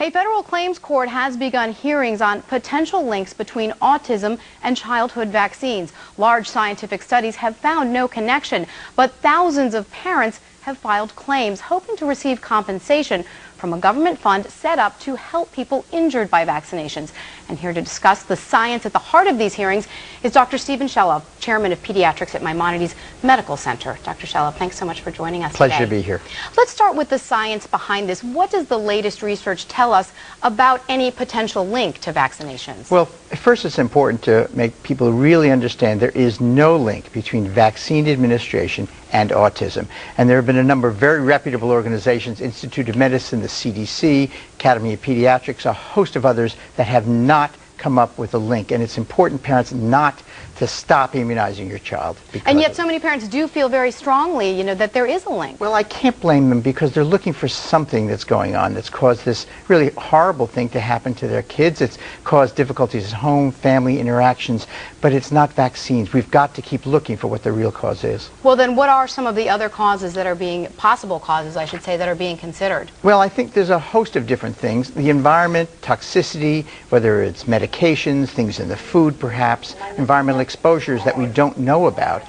A federal claims court has begun hearings on potential links between autism and childhood vaccines. Large scientific studies have found no connection, but thousands of parents have filed claims hoping to receive compensation from a government fund set up to help people injured by vaccinations. And here to discuss the science at the heart of these hearings is Dr. Stephen Shelov, Chairman of Pediatrics at Maimonides Medical Center. Dr. Shelov, thanks so much for joining us today. Pleasure to be here. Let's start with the science behind this. What does the latest research tell us about any potential link to vaccinations? Well, first it's important to make people really understand there is no link between vaccine administration and autism. And there have been a number of very reputable organizations, Institute of Medicine, the CDC, Academy of Pediatrics, a host of others that have not come up with a link. And it's important, parents, not to stop immunizing your child. And yet so many parents do feel very strongly, that there is a link. Well, I can't blame them because they're looking for something that's going on that's caused this really horrible thing to happen to their kids. It's caused difficulties at home, family interactions, but it's not vaccines. We've got to keep looking for what the real cause is. Well, then what are some of the other causes that are possible causes, I should say, that are being considered? Well, I think there's a host of different things. The environment, toxicity, whether it's medications, things in the food perhaps, environmental exposures that we don't know about.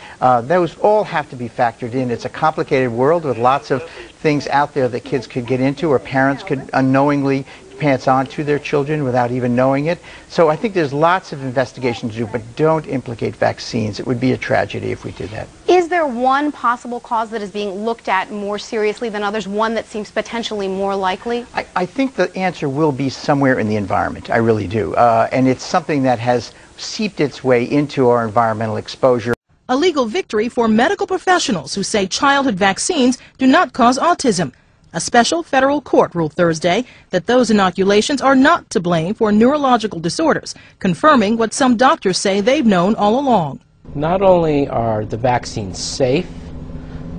Those all have to be factored in. It's a complicated world with lots of things out there that kids could get into or parents could unknowingly pass on to their children without even knowing it. So I think there's lots of investigation to do, but don't implicate vaccines. It would be a tragedy if we did that. Is there one possible cause that is being looked at more seriously than others, one that seems potentially more likely? I think the answer will be somewhere in the environment. I really do. And it's something that has seeped its way into our environmental exposure. A legal victory for medical professionals who say childhood vaccines do not cause autism. A special federal court ruled Thursday that those inoculations are not to blame for neurological disorders, confirming what some doctors say they've known all along. Not only are the vaccines safe,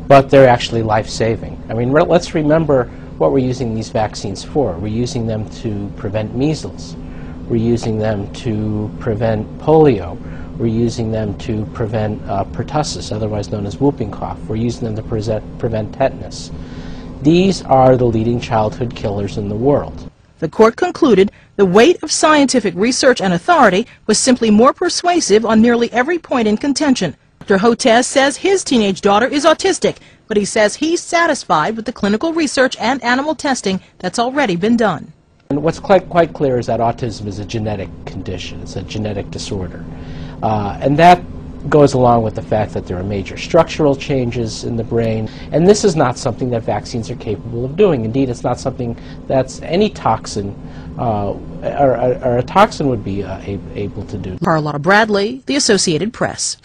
but they're actually life-saving. I mean, let's remember what we're using these vaccines for. We're using them to prevent measles. We're using them to prevent polio. We're using them to prevent pertussis, otherwise known as whooping cough. We're using them to prevent tetanus. These are the leading childhood killers in the world. The court concluded the weight of scientific research and authority was simply more persuasive on nearly every point in contention. Dr. Hotez says his teenage daughter is autistic, but he says he's satisfied with the clinical research and animal testing that's already been done. And what's quite clear is that autism is a genetic condition. It's a genetic disorder. And that goes along with the fact that there are major structural changes in the brain, and this is not something that vaccines are capable of doing. Indeed, it's not something that's any toxin or a toxin would be able to do. Carlotta Bradley, The Associated Press.